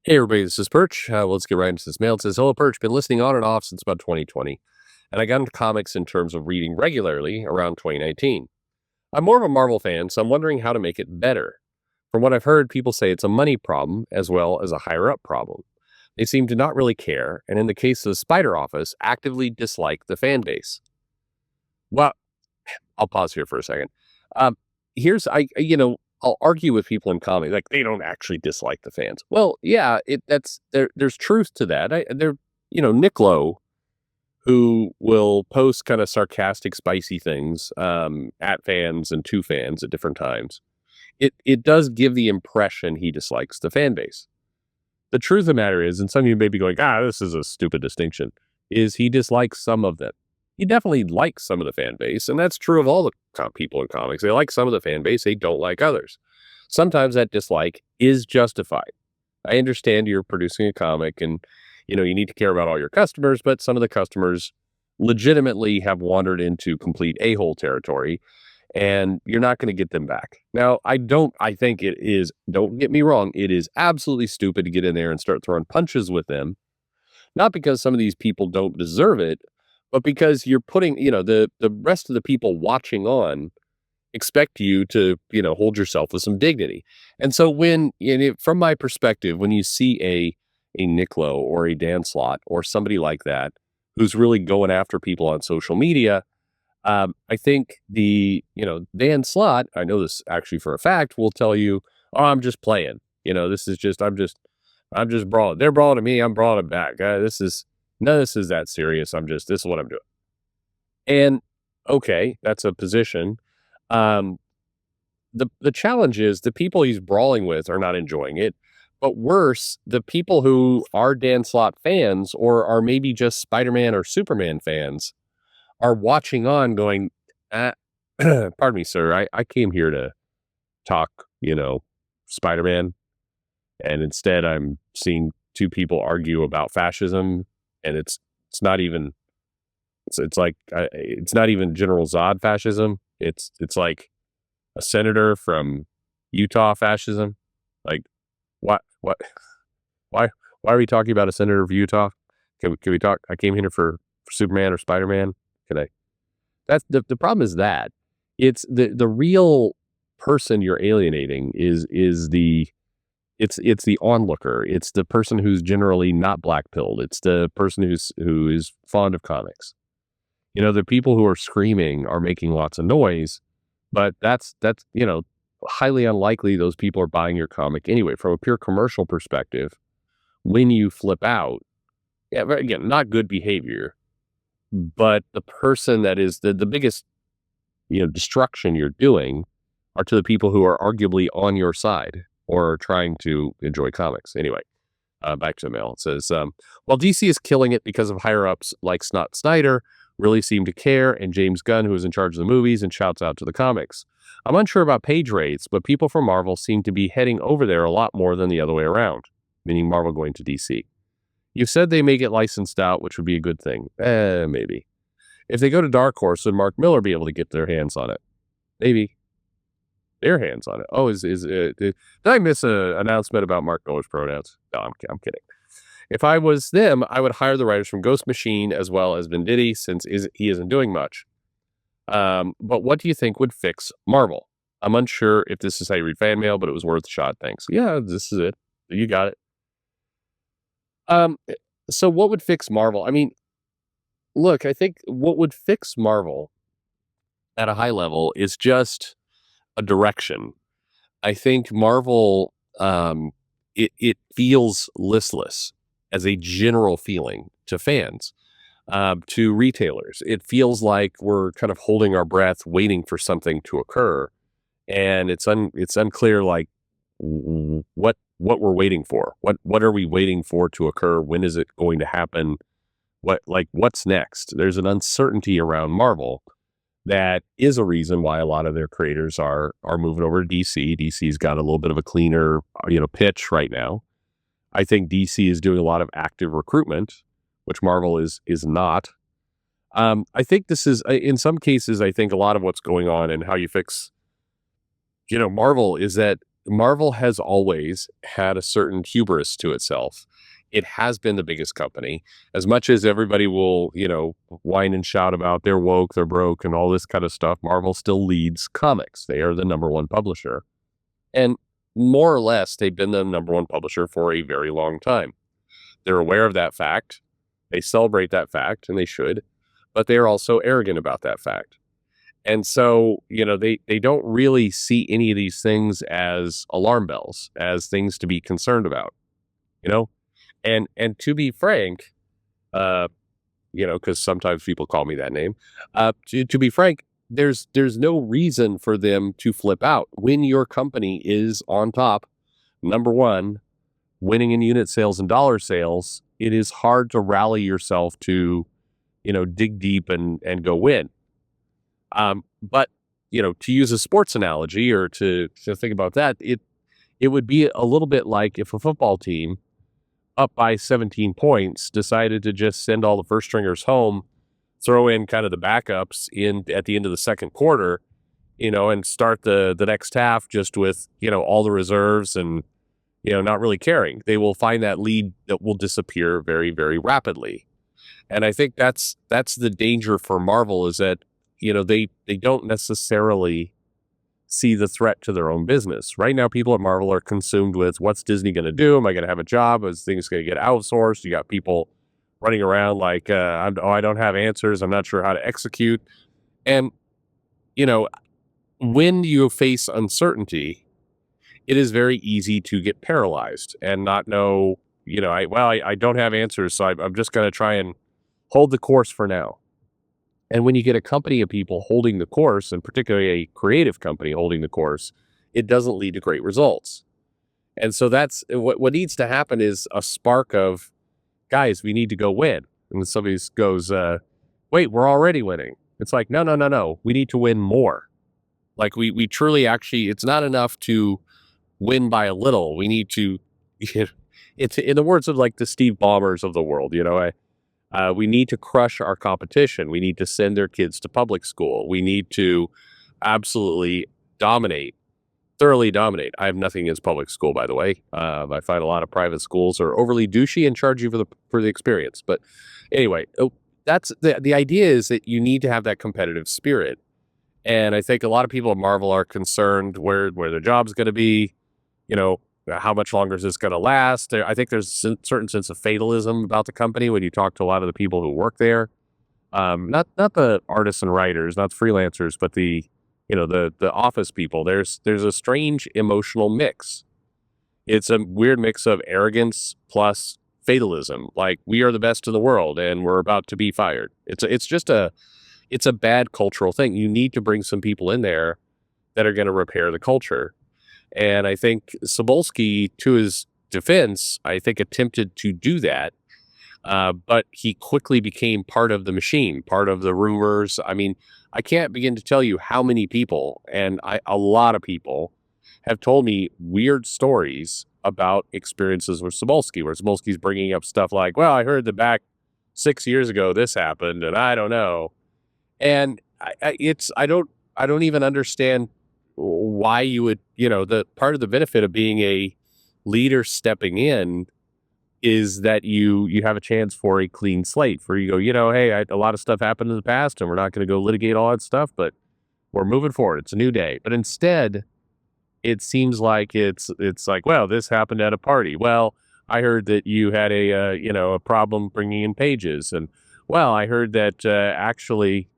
Hey everybody, this is Perch. Let's get right into this mail. It says, "Hello, Perch. Been listening on and off since about 2020, and I got into comics in terms of reading regularly around 2019. I'm more of a Marvel fan, so I'm wondering how to make it better. From what I've heard, people say it's a money problem as well as a higher up problem. They seem to not really care, and in the case of the Spider Office, actively dislike the fan base. Well, I'll pause here for a second. Um, I'll argue with people in comedy like they don't actually dislike the fans. Well, yeah, there's truth to that. Nick Lowe, who will post kind of sarcastic, spicy things at fans and to fans at different times. It does give the impression he dislikes the fan base. The truth of the matter is, and some of you may be going, this is a stupid distinction, is he dislikes some of them. He definitely likes some of the fan base, and that's true of all the people in comics. They like some of the fan base, they don't like others. Sometimes that dislike is justified. I understand you're producing a comic and you need to care about all your customers, but some of the customers legitimately have wandered into complete a-hole territory and you're not going to get them back. Now, I think it is, don't get me wrong, it is absolutely stupid to get in there and start throwing punches with them. Not because some of these people don't deserve it, but because you're putting, the rest of the people watching on expect you to, hold yourself with some dignity. And so from my perspective, when you see a Nick Lowe or a Dan Slott or somebody like that, who's really going after people on social media, I think Dan Slott, I know this actually for a fact, will tell you, "Oh, I'm just playing. I'm just brawling. They're brawling at me. I'm brawling them back. None of this is that serious. This is what I'm doing." And okay, that's a position. Um, the challenge is the people he's brawling with are not enjoying it. But worse, the people who are Dan Slott fans or are maybe just Spider-Man or Superman fans are watching on going, pardon me, sir, I came here to talk, Spider-Man. And instead I'm seeing two people argue about fascism. And it's not even, it's not even General Zod fascism. It's like a senator from Utah fascism. Like, what, why are we talking about a senator of Utah? Can we talk? I came here for Superman or Spider-Man. Can I? That's the problem is that it's the real person you're alienating is the it's the onlooker. It's the person who's generally not black-pilled. It's the person who is fond of comics. The people who are screaming are making lots of noise, but that's highly unlikely those people are buying your comic anyway. From a pure commercial perspective, when you flip out, yeah, but again, not good behavior, but the person that is the biggest destruction you're doing are to the people who are arguably on your side or are trying to enjoy comics. Anyway, back to the mail. It says, while DC is killing it because of higher-ups like Scott Snyder really seem to care, and James Gunn, who is in charge of the movies, and shouts out to the comics. I'm unsure about page rates, but people from Marvel seem to be heading over there a lot more than the other way around, meaning Marvel going to DC. You've said they may get licensed out, which would be a good thing. Maybe. If they go to Dark Horse, would Mark Miller be able to get their hands on it? Maybe. Their hands on it. Oh, did I miss an announcement about Mark Miller's pronouns? No, I'm kidding. If I was them, I would hire the writers from Ghost Machine as well as Venditti, since he isn't doing much. But what do you think would fix Marvel? I'm unsure if this is how you read fan mail, but it was worth a shot. Thanks. Yeah, this is it. You got it. So what would fix Marvel? I mean, look, I think what would fix Marvel at a high level is just a direction. I think Marvel, it feels listless as a general feeling to fans, to retailers. It feels like we're kind of holding our breath, waiting for something to occur, and it's unclear like what we're waiting for. What are we waiting for to occur? When is it going to happen? What's next? There's an uncertainty around Marvel that is a reason why a lot of their creators are moving over to DC. DC's got a little bit of a cleaner, pitch right now. I think DC is doing a lot of active recruitment, which Marvel is not. I think this is, in some cases, I think a lot of what's going on and how you fix, Marvel is that Marvel has always had a certain hubris to itself. It has been the biggest company. As much as everybody will, whine and shout about they're woke, they're broke, and all this kind of stuff, Marvel still leads comics. They are the number one publisher. And more or less, they've been the number one publisher for a very long time. They're aware of that fact. They celebrate that fact, and they should, but they are also arrogant about that fact. And so, they don't really see any of these things as alarm bells, as things to be concerned about, you know? And to be frank, because sometimes people call me that name, to be frank, there's no reason for them to flip out when your company is on top, number one, winning in unit sales and dollar sales. It is hard to rally yourself to, dig deep and go win. But to use a sports analogy or to think about that, it would be a little bit like if a football team up by 17 points decided to just send all the first stringers home, throw in kind of the backups in at the end of the second quarter, and start the next half just with, all the reserves and, not really caring. They will find that lead that will disappear very, very rapidly. And I think that's the danger for Marvel is that, they don't necessarily see the threat to their own business. Right now, people at Marvel are consumed with what's Disney going to do? Am I going to have a job? Is things going to get outsourced? You got people running around like, I don't have answers. I'm not sure how to execute. And, when you face uncertainty, it is very easy to get paralyzed and not know, I don't have answers. So I'm just going to try and hold the course for now. And when you get a company of people holding the course, and particularly a creative company holding the course, it doesn't lead to great results. And so that's what needs to happen is a spark of, guys, we need to go win. And somebody goes, wait, we're already winning. It's like, no. We need to win more. Like we truly actually, it's not enough to win by a little. We need to, it's in the words of like the Steve Ballmers of the world, we need to crush our competition. We need to send their kids to public school. We need to absolutely thoroughly dominate. I have nothing against public school, by the way. I find a lot of private schools are overly douchey and charge you for the experience. But anyway, that's the idea is that you need to have that competitive spirit. And I think a lot of people at Marvel are concerned where their job's going to be, how much longer is this going to last? I think there's a certain sense of fatalism about the company when you talk to a lot of the people who work there. Not the artists and writers, not the freelancers, but the office people. There's a strange emotional mix. It's a weird mix of arrogance plus fatalism. Like we are the best in the world and we're about to be fired. It's a bad cultural thing. You need to bring some people in there that are going to repair the culture. And I think Cebulski, to his defense, I think attempted to do that. But he quickly became part of the machine, part of the rumors. I mean, I can't begin to tell you how many people, and a lot of people, have told me weird stories about experiences with Cebulski, where Cebulski's bringing up stuff like, well, I heard that back 6 years ago this happened, and I don't know. And I don't even understand why you would, the part of the benefit of being a leader stepping in is that you have a chance for a clean slate for you go, hey, a lot of stuff happened in the past and we're not going to go litigate all that stuff, but we're moving forward. It's a new day. But instead, it seems like it's like, well, this happened at a party. Well, I heard that you had a problem bringing in pages. And well, I heard that actually,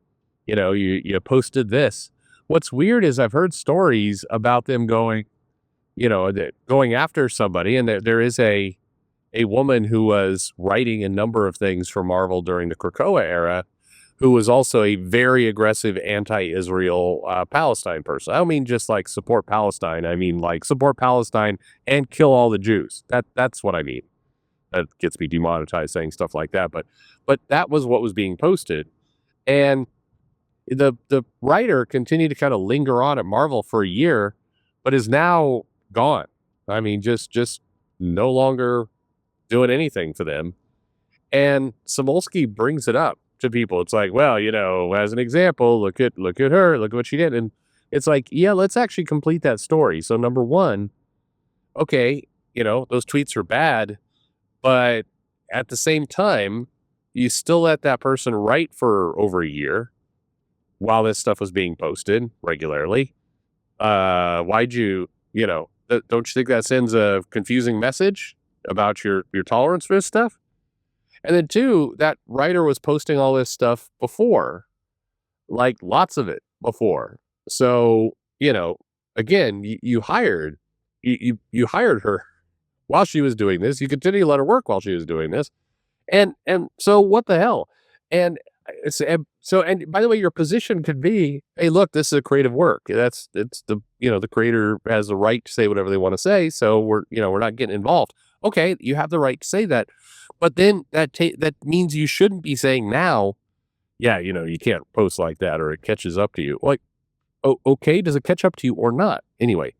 you posted this. What's weird is I've heard stories about them going after somebody. And there is a woman who was writing a number of things for Marvel during the Krakoa era, who was also a very aggressive anti-Israel Palestine person. I don't mean just like support Palestine. I mean like support Palestine and kill all the Jews. That's what I mean. That gets me demonetized saying stuff like that. But that was what was being posted. And the writer continued to kind of linger on at Marvel for a year, but is now gone. I mean, just no longer doing anything for them. And Cebulski brings it up to people. It's like, well, as an example, look at her, look at what she did. And it's like, yeah, let's actually complete that story. So number one, okay, those tweets are bad, but at the same time, you still let that person write for over a year while this stuff was being posted regularly. Why'd don't you think that sends a confusing message about your tolerance for this stuff? And then two, that writer was posting all this stuff before, like lots of it before. So, again, you hired her while she was doing this. You continue to let her work while she was doing this. And so what the hell? And and by the way, your position could be, hey, look, this is a creative work. It's the creator has the right to say whatever they want to say. So we're not getting involved. Okay, you have the right to say that, but then that means you shouldn't be saying now, yeah, you can't post like that or it catches up to you. Like, okay, does it catch up to you or not? Anyway,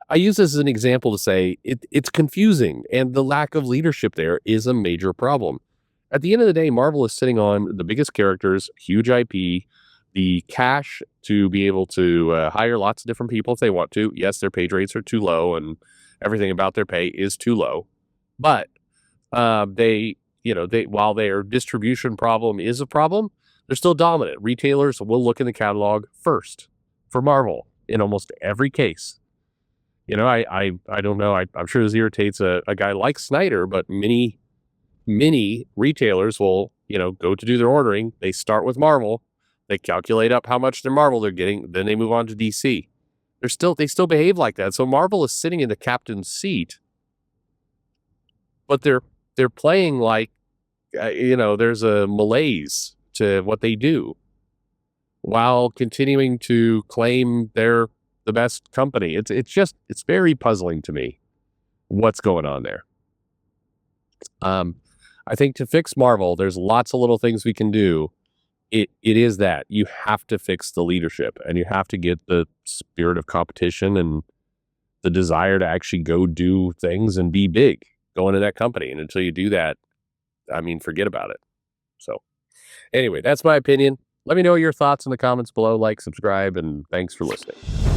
I use this as an example to say it's confusing, and the lack of leadership there is a major problem. At the end of the day, Marvel is sitting on the biggest characters, huge IP, the cash to be able to hire lots of different people if they want to. Yes, their pay rates are too low, and everything about their pay is too low. But while their distribution problem is a problem, they're still dominant. Retailers will look in the catalog first for Marvel in almost every case. I don't know. I'm sure this irritates a guy like Snyder, but many retailers will, go to do their ordering. They start with Marvel. They calculate up how much their Marvel they're getting. Then they move on to DC. They still behave like that. So Marvel is sitting in the captain's seat, but they're playing like, there's a malaise to what they do while continuing to claim they're the best company. It's very puzzling to me what's going on there. I think to fix Marvel, there's lots of little things we can do. It is that you have to fix the leadership, and you have to get the spirit of competition and the desire to actually go do things and be big, go into that company. And until you do that, I mean, forget about it. So anyway, that's my opinion. Let me know your thoughts in the comments below. Like, subscribe, and thanks for listening.